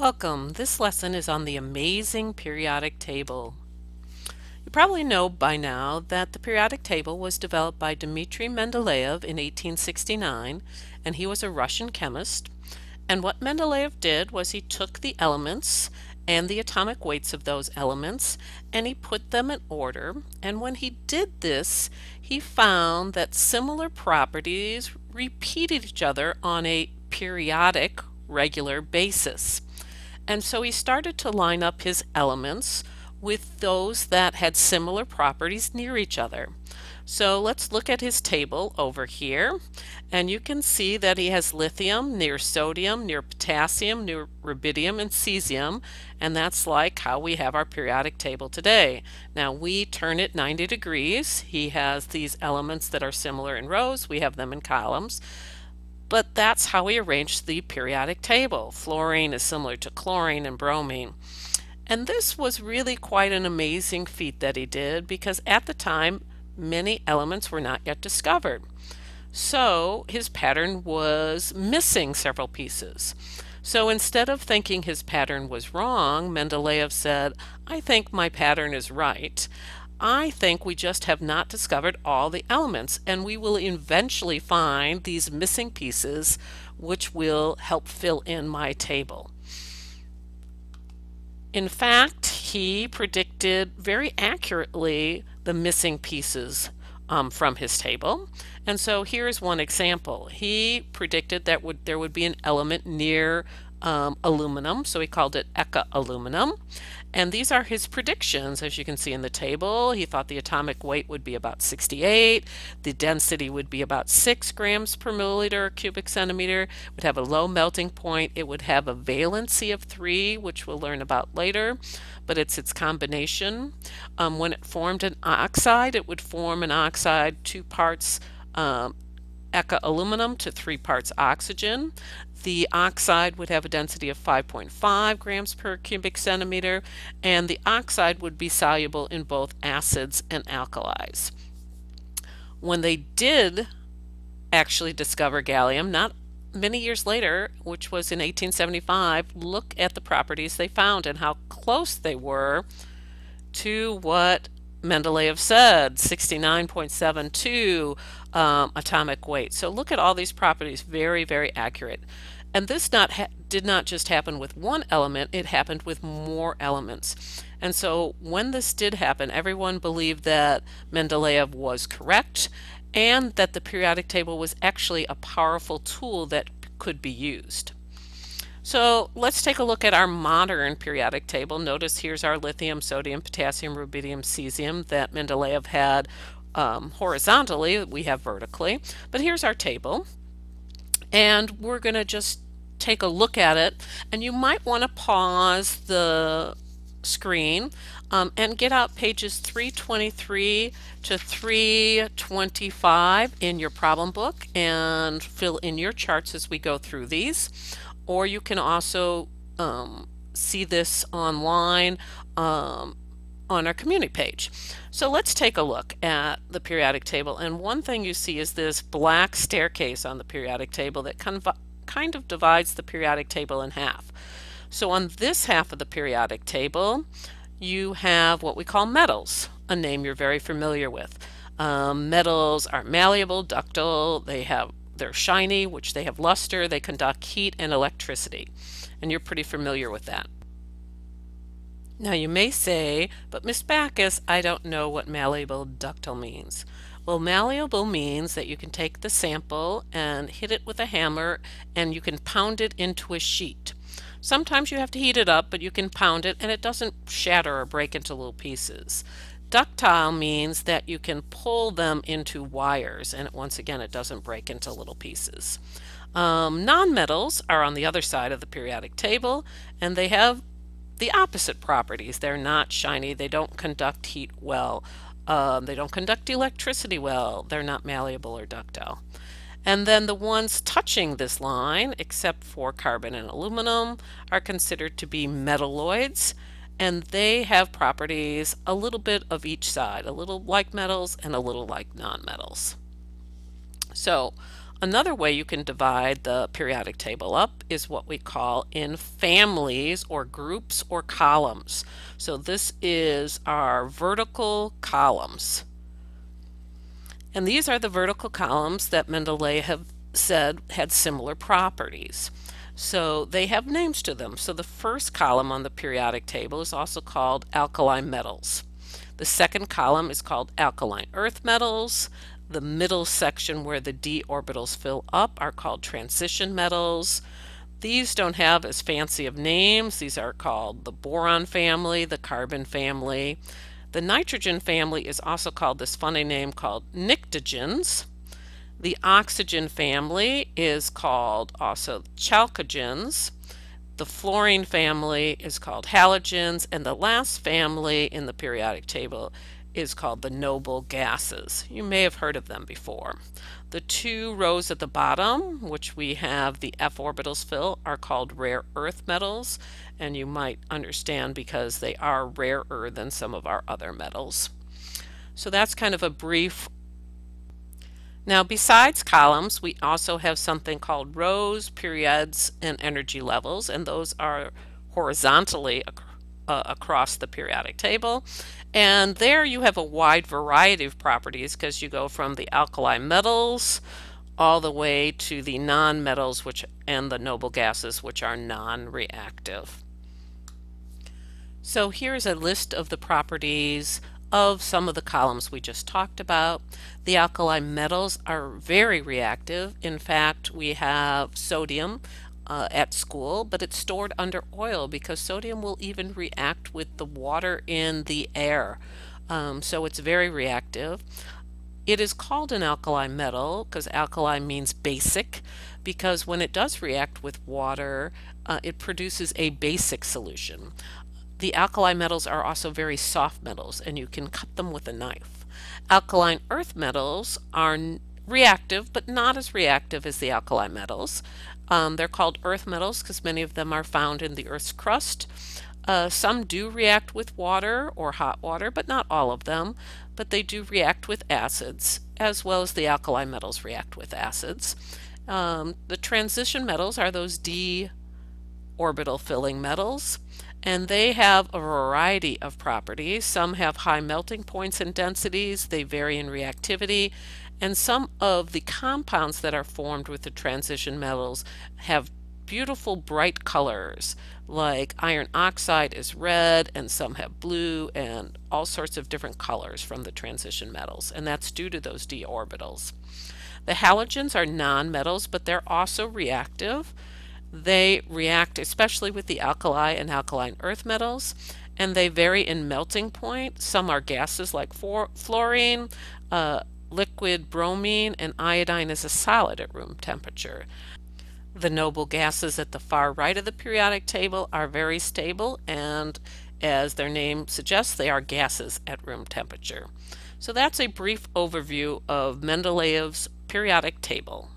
Welcome. This lesson is on the amazing periodic table. You probably know by now that the periodic table was developed by Dmitry Mendeleev in 1869, and he was a Russian chemist. And what Mendeleev did was he took the elements and the atomic weights of those elements and he put them in order. And when he did this, he found that similar properties repeated each other on a periodic, regular basis. And so he started to line up his elements with those that had similar properties near each other. So let's look at his table over here, and you can see that he has lithium near sodium, near potassium, near rubidium, and cesium, and that's like how we have our periodic table today. Now we turn it 90 degrees. He has these elements that are similar in rows, we have them in columns. But that's how we arrange the periodic table. Fluorine is similar to chlorine and bromine. And this was really quite an amazing feat that he did because at the time many elements were not yet discovered. So his pattern was missing several pieces. So instead of thinking his pattern was wrong, Mendeleev said, I think my pattern is right. I think we just have not discovered all the elements, and we will eventually find these missing pieces which will help fill in my table. In fact, he predicted very accurately the missing pieces from his table. And so here's one example. He predicted that there would be an element near aluminum, so he called it Eka aluminum. And these are his predictions. As you can see in the table, he thought the atomic weight would be about 68, the density would be about 6 grams per milliliter or cubic centimeter, would have a low melting point, it would have a valency of 3, which we'll learn about later, but it's its combination. When it formed an oxide, it would form an oxide 2 parts Eka aluminum to 3 parts oxygen. The oxide would have a density of 5.5 grams per cubic centimeter, and the oxide would be soluble in both acids and alkalis. When they did actually discover gallium, not many years later, which was in 1875, look at the properties they found and how close they were to what Mendeleev said, 69.72 atomic weight. So look at all these properties, very, very accurate. And this did not just happen with one element, it happened with more elements. And so when this did happen, everyone believed that Mendeleev was correct and that the periodic table was actually a powerful tool that could be used. So let's take a look at our modern periodic table. Notice here's our lithium, sodium, potassium, rubidium, cesium that Mendeleev had horizontally, we have vertically. But here's our table, and we're going to just take a look at it. And you might want to pause the screen and get out pages 323 to 325 in your problem book and fill in your charts as we go through these. Or you can also see this online on our community page. So let's take a look at the periodic table. And one thing you see is this black staircase on the periodic table that kind of divides the periodic table in half. So on this half of the periodic table, you have what we call metals, a name you're very familiar with. Metals are malleable, ductile, they're shiny, which they have luster, they conduct heat and electricity, and you're pretty familiar with that. Now you may say, but Miss Backus, I don't know what malleable ductile means. Well, malleable means that you can take the sample and hit it with a hammer and you can pound it into a sheet. Sometimes you have to heat it up, but you can pound it and it doesn't shatter or break into little pieces. Ductile means that you can pull them into wires, and once again it doesn't break into little pieces. Nonmetals are on the other side of the periodic table, and they have the opposite properties. They're not shiny, they don't conduct heat well, they don't conduct electricity well, they're not malleable or ductile. And then the ones touching this line, except for carbon and aluminum, are considered to be metalloids. And they have properties a little bit of each side, a little like metals and a little like nonmetals. So Another way you can divide the periodic table up is what we call in families or groups or columns. So this is our vertical columns. And these are the vertical columns that Mendeley have said had similar properties. So they have names to them. So the first column on the periodic table is also called alkali metals. The second column is called alkaline earth metals. The middle section where the d orbitals fill up are called transition metals. These don't have as fancy of names. These are called the boron family, the carbon family. The nitrogen family is also called this funny name called pnictogens. The oxygen family is called also chalcogens. The fluorine family is called halogens, and the last family in the periodic table is called the noble gases. You may have heard of them before. The two rows at the bottom, which we have the f orbitals fill, are called rare earth metals, and you might understand because they are rarer than some of our other metals. So that's kind of a brief. Now, besides columns, we also have something called rows, periods, and energy levels, and those are horizontally across the periodic table. And there you have a wide variety of properties because you go from the alkali metals all the way to the non-metals and the noble gases, which are non-reactive. So here's a list of the properties of some of the columns we just talked about. The alkali metals are very reactive. In fact, we have sodium at school, but it's stored under oil because sodium will even react with the water in the air. So it's very reactive. It is called an alkali metal because alkali means basic, because when it does react with water, it produces a basic solution. The alkali metals are also very soft metals, and you can cut them with a knife. Alkaline earth metals are reactive, but not as reactive as the alkali metals. They're called earth metals because many of them are found in the Earth's crust. Some do react with water or hot water, but not all of them. But they do react with acids, as well as the alkali metals react with acids. The transition metals are those d orbital filling metals, and they have a variety of properties. Some have high melting points and densities, they vary in reactivity, and some of the compounds that are formed with the transition metals have beautiful bright colors, like iron oxide is red, and some have blue, and all sorts of different colors from the transition metals, and that's due to those d orbitals. The halogens are non-metals, but they're also reactive. They react especially with the alkali and alkaline earth metals, and they vary in melting point. Some are gases like fluorine, liquid bromine, and iodine is a solid at room temperature. The noble gases at the far right of the periodic table are very stable, and as their name suggests, they are gases at room temperature. So that's a brief overview of Mendeleev's periodic table.